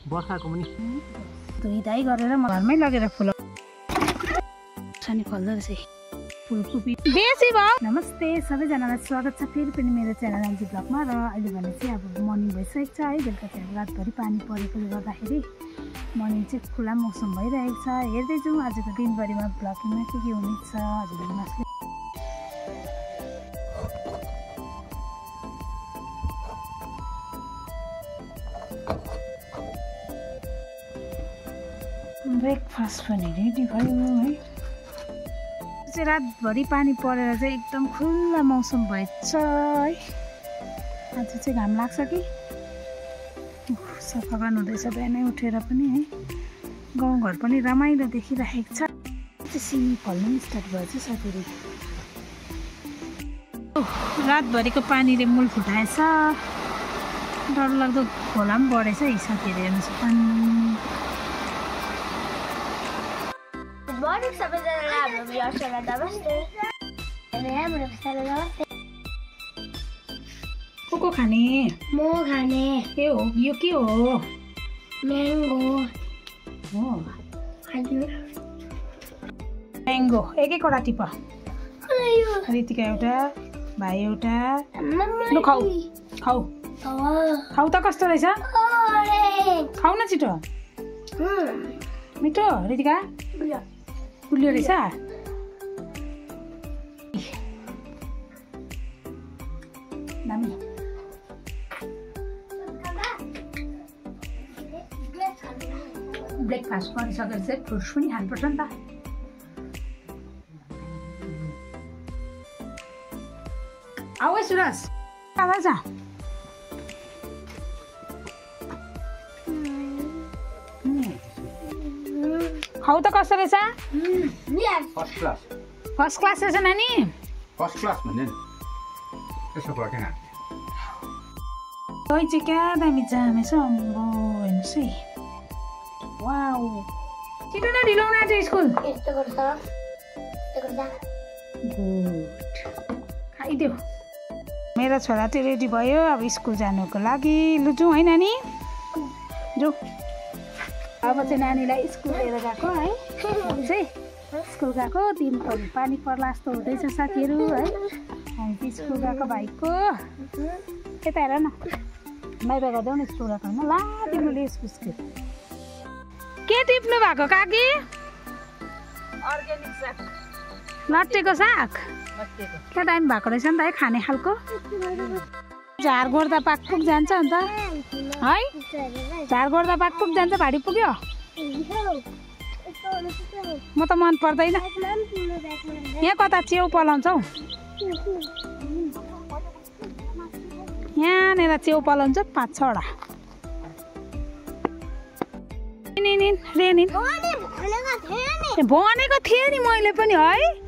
बर्खाको पनि धुइधाइ गरेर म घरमै लगेर फुल सानी फल्दो रहेछ फुलकोपी बेसी भयो। नमस्ते सबैजनालाई स्वागत छ फेरि पनि मेरो च्यानल एनजी ब्लगमा। र अहिले भने चाहिँ अब मर्निङ भइसकेको छ है। बेलुका चाहिँ रातभरि पानी परेकोले गर्दाखेरि मर्निङ चाहिँ खुला मौसम भइरहेको छ। हेर्दै जाउँ आजको दिनभरिमा ब्लगिङमा के हुनेछ। हजुरले ब्रेकफास्ट पनि रेडी भयो है। चाहिँ रातभरि पानी परेर चाहिँ एकदम खुल्ला मौसम भएछ है। आज चाहिँ घाम लाग्छ कि सफा गर्नु हुँदैछ बिहानै उठेर पनि है। गाउँघर पनि रमाइलो देखिरहेको छ। सिमी फल्नु पनि स्टार्ट भएछ साथीहरू। रातभरिको पानीले मूल फुटाएछ। डरलाग्दो खोला पनि बढेछ है साथीहरू। हेर्नुहोस् पानी मर्निङ सबैजनालाई हाम्रो भ्युअर्सहरूलाई नमस्ते। हाम्रो नमस्ते। को खाने? म खाने। के हो यो? के हो? म्याङ्गो हो। हजुर म्याङ्गो एक एकवटा टिप। रितिका एउटा, भाइ एउटा। लु खाऊ खाऊ खाऊ त कस्तो रहेछ? खाऊ न छिटो। मिठो रितिका? गुलियो रहेछ। दामी। ब्रेकफास्ट गरिसकेर चाहिँ फ्रुट्स पनि खानुपर्छ नि त। आऊ है सुरज आवाज खाऊ त कस्तो रहेछ? फर्स्ट क्लास रहेछ नानी। फर्स्ट क्लास भन्ने त्यसो भयो किन? दही चाहिँ क्या दामी जामेछ। अम्बो हेर्नुहोस् है। वाउ छिटो न ढिलो हुन आँट्यो स्कुल। गुड खाइदेऊ। मेरो छोरा चाहिँ रेडी भयो अब स्कुल जानुको लागि। लु जाउँ है नानी जाउँ। अब चाहिँ नानीलाई स्कुल लिएर गएको है। चाहिँ स्कुल गएको दिन पनि पानी पर्ला जस्तो हुँदैछ साथीहरू है। हामी चाहिँ स्कुल गएको भाइको यता हेर न। बाई बाई गरिदेऊ न स्कुल गएको होइन। ला तिमीले यसको के टिप्नु भएको काकी? अर्ग्यानिक साग। लट्टेको साग क्या दामी भएको रहेछ नि त है खाने खालको। झार गोड्दा पाकपुक जान्छ अन्त है। झार गोड्दा पाकपुक जान्छ। भाडी पुग्यो म त मन पर्दैन। यहाँ कता च्याउ पलाउँछौ? यहाँनिर च्याउ पलाउँछ 5-6वटा। भनेको थिएँ नि मैले पनि है।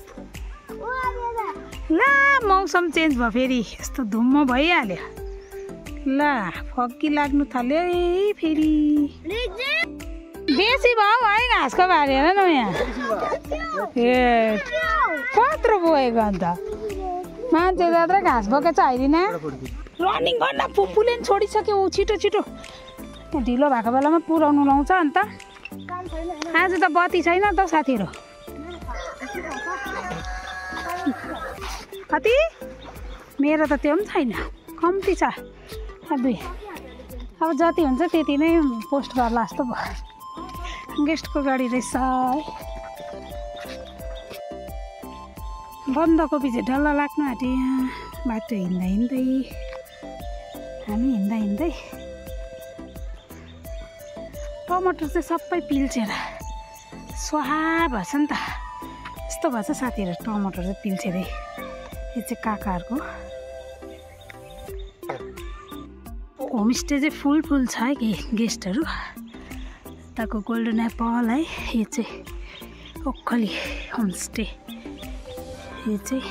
ला मौसम चेन्ज भयो फेरि यस्तो धुम्म भइहाल्यो। ला फग्गी लाग्नु थाल्यो है फेरि। बेसी भयो है घाँसको बारी हेर न यहाँ। ए कत्रो बोकेको अन्त मान्छे जात्रै घाँस बोकेछ होइन। रनिङ गर्न पुपुले पनि छोडिसक्यो। छिटो छिटो ढिलो भएको बेलामा पुऱ्याउनु लाउँछ अन्त। आज त बत्ती छैन त साथीहरू। कति? मेरो त त्यो पनि छैन कम्ती छ। अब जति हुन्छ त्यति नै पोस्ट गर्ला जस्तो भयो। गेस्टको गाडी रहेछ है। बन्दकोपी चाहिँ डल्ला लाग्नु आँट्यो। यहाँ बाटो हिँड्दा हिँड्दै हामी हिँड्दा हिँड्दै टमाटर चाहिँ सबै पिल्छेर स्वाहा भएछ नि त। यस्तो भएछ साथीहरू टमाटर चाहिँ पिल्छेर। यो चाहिँ काकाहरूको होमस्टे चाहिँ फुल छ है कि गेस्टहरू। यताको गोल्डन एप्पल है। यो चाहिँ ओखली होमस्टे। यो चाहिँ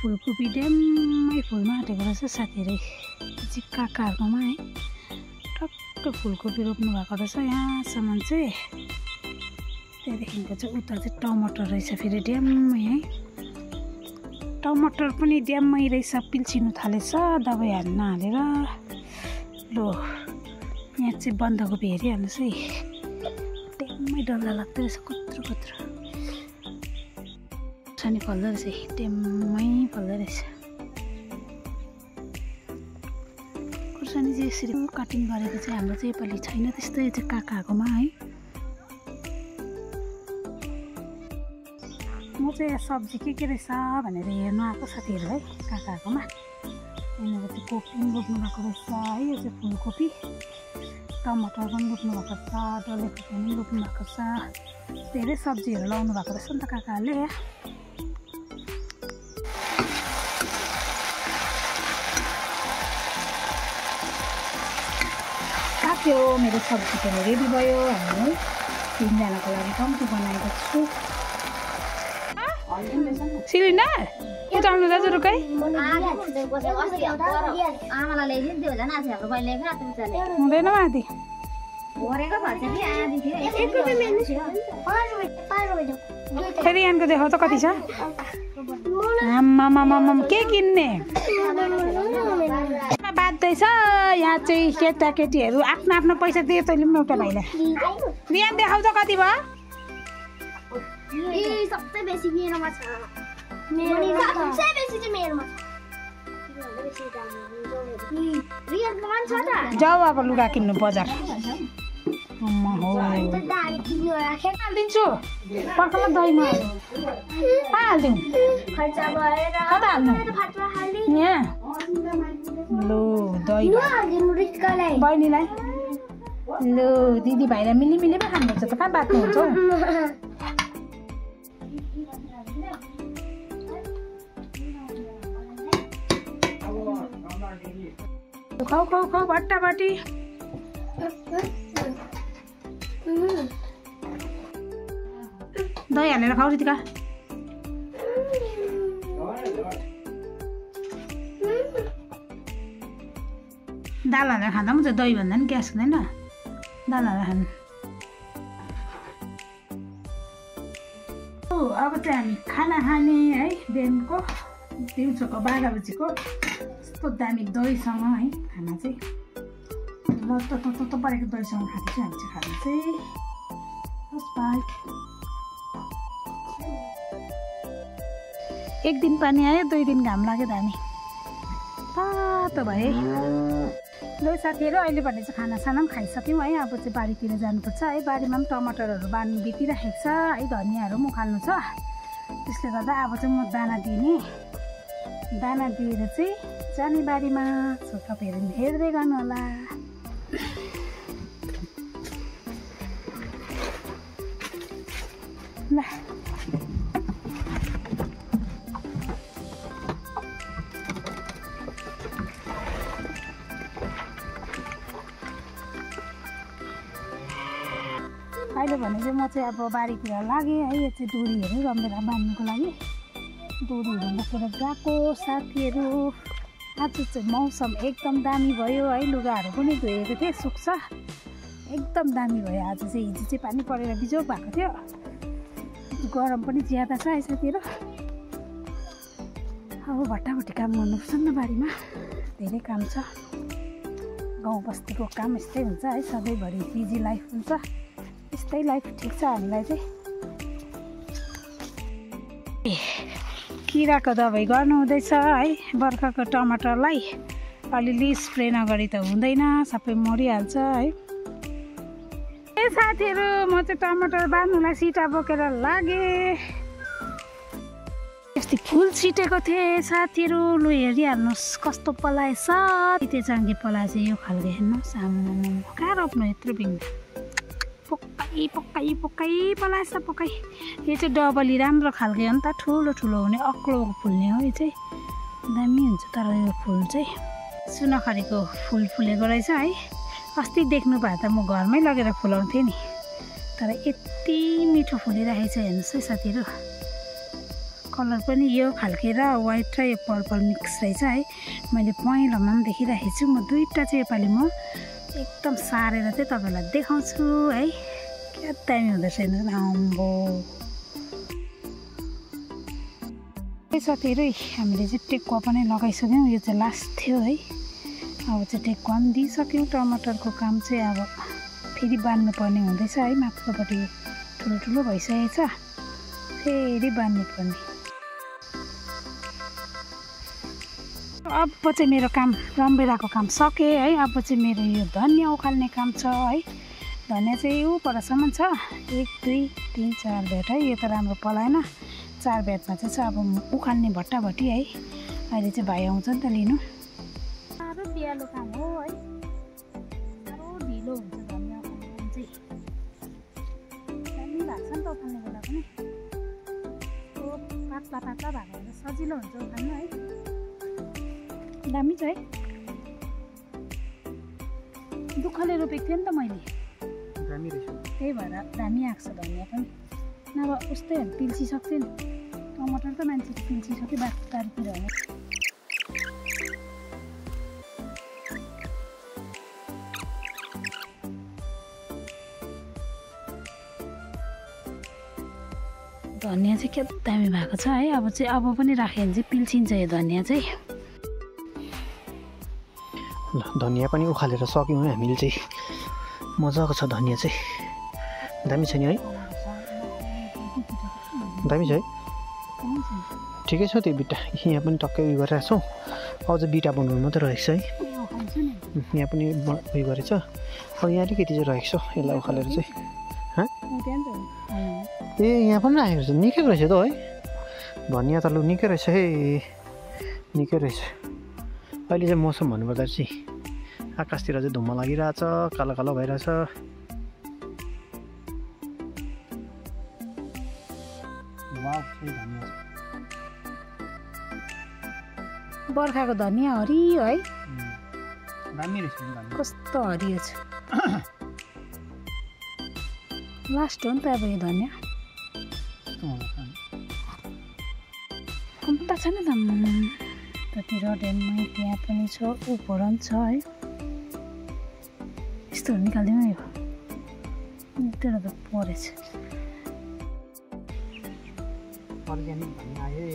फुलकोपी ड्याम्मै फुल्न आँटेको रहेछ साथीहरू। चाहिँ काकाहरूकोमा है टक्क फुलकोपी रोप्नु भएको रहेछ। यहाँसम्म चाहिँ त्यहाँदेखिको चाहिँ उता चाहिँ टमाटर रहेछ फेरि ड्याम्मै है टमाटर पनि ड्याम्मै रहेछ पिल्सिनु थालेछ दबाई हाल्न हालेर लो यहाँ चाहिँ बन्दाकोपी हेरिहाल्नुहोस् है ड्याम्मै डल्ला लाग्दो रहेछ कत्रो कत्रो खुर्सानी फल्दो रहेछ ड्याम्मै फल्दो रहेछ खुर्सानी चाहिँ यसरी कटिङ गरेको चाहिँ हाम्रो चाहिँ योपालि छैन त्यस्तै चाहिँ काकाकोमा है म चाहिँ सब्जी के रहेछ भनेर हेर्नु आएको साथीहरू है काकाकोमा यहाँनिर चाहिँ कोपी पनि रोप्नु भएको रहेछ है यो चाहिँ फुलकोपी टमाटर पनि रोप्नु भएको छ डल्ले खोर्सानी पनि रोप्नु भएको छ धेरै सब्जीहरू लाउनु भएको रहेछ नि त काकाहरूले पाक्यो मेरो सब्जी पनि रेडी भयो हामी 3जनाको लागि कम्ती बनाएको छु सिलिन्डर उठाउनु दाजु रुकै हुँदैन माथि फेरि यहाँको देखाउ त कति छ आम्मामामाम के किन्ने बाध्दैछ यहाँ चाहिँ केटाकेटीहरू आफ्नो आफ्नो पैसा दिए तैँले पनि एउटा भाइलाई बिहान देखाउ त कति भयो सबसे बेसी मेरोमा छ सबसे बेसी चाहिँ मेरोमा छ जाऊ अब लुगा किन्नु बजार हालिदिन्छु पर्खला दहीमा हालिदिउँ कता हाल्नु यहाँ लु दही बहिनीलाई लु दिदी भाइलाई मिली मिली पो खानुहुन्छ त कहाँ बाँच्नुहुन्छ हौ खाऊ खाऊ खाऊ भट्टाभट्टी दही हालेर खाऊ रितिका दाल हालेर खाँदा पनि दही भन्दा पनि ग्यास हुँदैन दाल हालेर खानु अब चाहिँ हामी खाना खाने है बिहानको दिउँसोको 12 बजीको यस्तो दामी दहीसँग है खाना चाहिँ ल त परेको दहीसँग खाँदैछु हामी चाहिँ खाना चाहिँ एक दिन पानी आयो 2 दिन घाम लाग्यो दामी तातो भयो ल साथीहरू अहिले भने चाहिँ खानासाना पनि खाइसक्यौँ है अब चाहिँ बारीतिर जानुपर्छ है बारीमा पनि टमाटरहरू बाँड्नु बितिराखेको छ है धनियाँहरू पनि उखाल्नु छ त्यसले गर्दा अब चाहिँ म दाना दिने दाना दिएर चाहिँ जाने बारीमा सो तपाईँहरू हेर्दै गर्नु होला ल अहिले भने चाहिँ म चाहिँ अब बारीतिर लागेँ है यो चाहिँ डोरीहरू रम्भेला बाँध्नुको लागि डोरीहरू बोकेर गएको साथीहरू आज चाहिँ मौसम एकदम दामी भयो है लुगाहरू पनि धोएको थिएँ सुक्छ एकदम दामी भयो आज चाहिँ हिजो चाहिँ पानी परेर बिजोग भएको थियो गरम पनि ज्यादा छ है साथीहरू अब भट्टाभट्टी काम गर्नुपर्छ नि त बारीमा धेरै काम छ गाउँ बस्तीको काम यस्तै हुन्छ है सधैँभरि बिजी लाइफ हुन्छ यस्तै लाइफ ठिक छ हामीलाई चाहिँ किराको दबाई गर्नु हुँदैछ है बर्खाको टमाटरलाई अलिअलि स्प्रे नगरी त हुँदैन सबै मरिहाल्छ है ए साथीहरू म चाहिँ टमाटर बाँध्नुलाई सिटा बोकेर लागेँ यस्तै फुल छिटेको थिएँ साथीहरू लु हेरिहाल्नुहोस् कस्तो पलाएछ त्यो चाङ्गे पलाएछ यो खालको हेर्नुहोस् आम्मामा कहाँ रोप्नु यत्रो बिङ्ग पक्कै पलाएछ पक्कै यो चाहिँ डबली राम्रो खालको हो नि त ठुलो ठुलो हुने अक्लो फुल्ने हो यो चाहिँ दामी हुन्छ तर यो फुल चाहिँ सुनखरीको फुल फुलेको रहेछ है अस्ति देख्नु भए त म घरमै लगेर फुलाउँथेँ नि तर यति मिठो फुलिरहेको छ हेर्नुहोस् है साथीहरू कलर पनि यो खालके र वाइट र यो पर्पल मिक्स रहेछ है मैले पहेँलोमा पनि देखिरहेको छु म दुईवटा चाहिँ योपालि म एकदम सारेर चाहिँ तपाईँलाई देखाउँछु है क्या दामी हुँदैछ आम्बो साथीहरू हामीले चाहिँ टेकुवा पनि लगाइसक्यौँ यो चाहिँ लास्ट थियो है अब चाहिँ टेकुवा पनि दिइसक्यौँ टमाटरको काम चाहिँ अब फेरि बाँध्नु पर्ने हुँदैछ है माथिल्लोपट्टि ठुलो ठुलो भइसकेको छ फेरि बाँध्नु पर्ने अब चाहिँ मेरो काम रमभेडाको काम सकेँ है अब चाहिँ मेरो यो धनियाँ उखाल्ने काम छ है धनियाँ चाहिँ ऊ परसम्म छ 1 2 3 4 भेट है यो त राम्रो पलाएन 4 भेटमा चाहिँ छ अब उखाल्ने भट्टाभट्टी है अहिले चाहिँ भाइ आउँछ नि त लिनु साह्रो दियालो काम हो है साह्रो ढिलो हुन्छ धनियाँ उखाल्ने काम चाहिँ दामी भएको छ नि त उखाल्ने बेला पनि पातला पातला भएको हुन्छ सजिलो हुन्छ उखाल्नु है दामी छ है दुःखले रोपेको थिएँ नि त मैले दामी रहेछ त्यही भएर दामी आएको छ धनियाँ पनि नभए उस्तै पिल्सिसक्थ्यो नि टमाटर त मान्छेले पिल्सिसक्यो बारीतिर हो धनियाँ चाहिँ क्या दामी भएको छ है अब पनि राख्यो भने चाहिँ पिल्सिन्छ यो धनियाँ चाहिँ ल धनियाँ पनि उखालेर सक्यौँ है हामीले चाहिँ मजाको छ धनियाँ चाहिँ दामी छ नि है दामी छ है ठिकै छ त्यो बिटा यहाँ पनि टक्कै उयो गरिरहेको छौँ अझ बिटा बनाउनु मात्रै रहेको छ है यहाँ पनि उयो गरेछ अब यहाँ अलिकति चाहिँ रहेको छ यसलाई उखालेर चाहिँ ए यहाँ पनि राखेको छ निकै रहेछ त है धनियाँ त लु निकै रहेछ है निकै रहेछ अहिले चाहिँ मौसम भन्नुपर्दा चाहिँ आकाशतिर चाहिँ धुम्म लागिरहेछ कालो कालो भइरहेछ बर्खाको धनियाँ हरियो है दामी रहेछ नि धनियाँ कस्तो हरियो छ लास्ट हो नि त अब यो धनियाँ कम्ता छ नि त त्यतिर ड्याममै त्यहाँ पनि छ उपर पनि छ है यस्तोहरू निकालिदिउँ यो त्यहाँ त परेछ अर्ग्यानिक धनियाँ आयो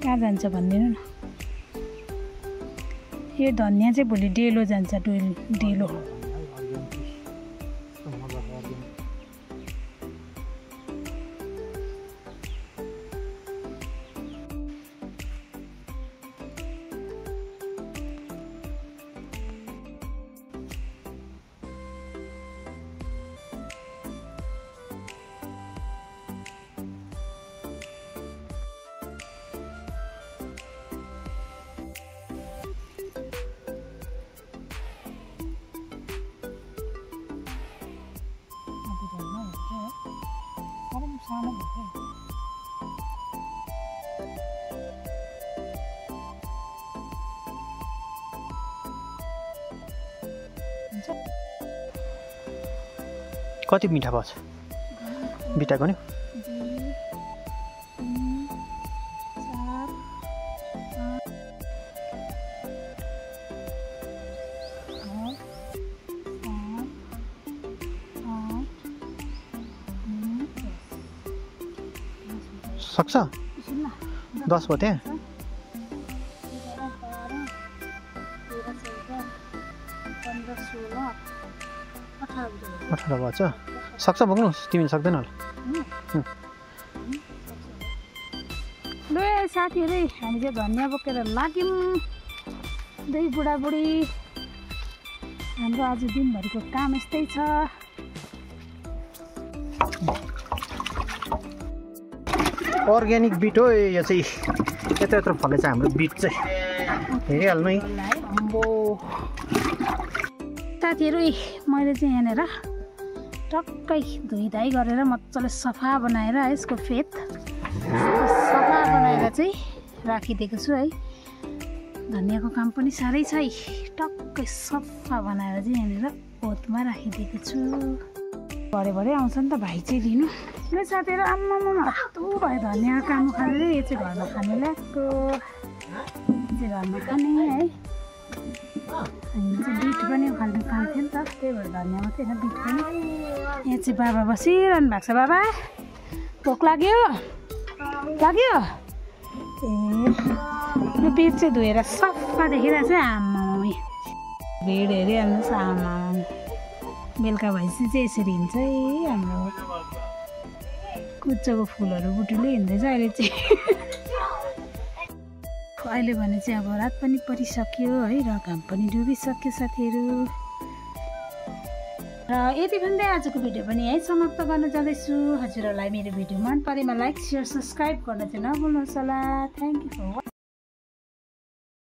कहाँ जान्छ भनिदिनु न यो धनियाँ चाहिँ भोलि डेलो जान्छ डेलो सानो कति मिठा भयो बिटा गन्यो सक्छ 10 भयो त्यहाँ 18 भएछ सक्छ बोक्नु तिमीले सक्दैन होला ल साथीहरू हामी चाहिँ धनियाँ बोकेर लाग्यौँ दुई बुढाबुढी हाम्रो आज दिनभरिको काम यस्तै छ अर्ग्यानिक बिट हो यो चाहिँ यत्रो यत्रो फलेछ हाम्रो बिट चाहिँ हेरिहाल्नु है साथीहरू मैले चाहिँ यहाँनिर टक्कै धुइधाइ गरेर मजाले सफा बनाएर यसको फेद सफा बनाएर चाहिँ राखिदिएको छु है धनियाँको काम पनि साह्रै छ है टक्कै सफा बनाएर चाहिँ यहाँनिर ओतमा राखिदिएको छु भरे आउँछ नि त भाइ चाहिँ लिनु ल साथीहरू आम्मामा हत्तु भयो धनियाँको काम खाने यो चाहिँ घरमा खाने ल्याएको चाहिँ घरमा खाने है हामीले चाहिँ बिट पनि उखाल्नु काम थियो नि त त्यही भएर धनियाँ मात्रै होइन बिट पनि यहाँ चाहिँ बाबा बसिरहनु भएको छ बाबा भोक लाग्यो लाग्यो ए यो बिट चाहिँ धोएर सफा देखिरहेको छ आमा भिड हेरिहाल्नुहोस् आमा बेलुका भएपछि चाहिँ यसरी हिँड्छ है हाम्रो कुच्चोको फुलहरू बुटुले हिँड्दैछ अहिले चाहिँ अहिले भने चाहिँ अब रात पनि परिसक्यो है र घाम पनि डुबिसक्यो साथीहरू र यति भन्दै आजको भिडियो पनि यहीँ समाप्त गर्न जाँदैछु हजुरहरूलाई मेरो भिडियो मन परेमा लाइक सेयर सब्सक्राइब गर्न चाहिँ नभुल्नुहोस् होला थ्याङ्क यू फर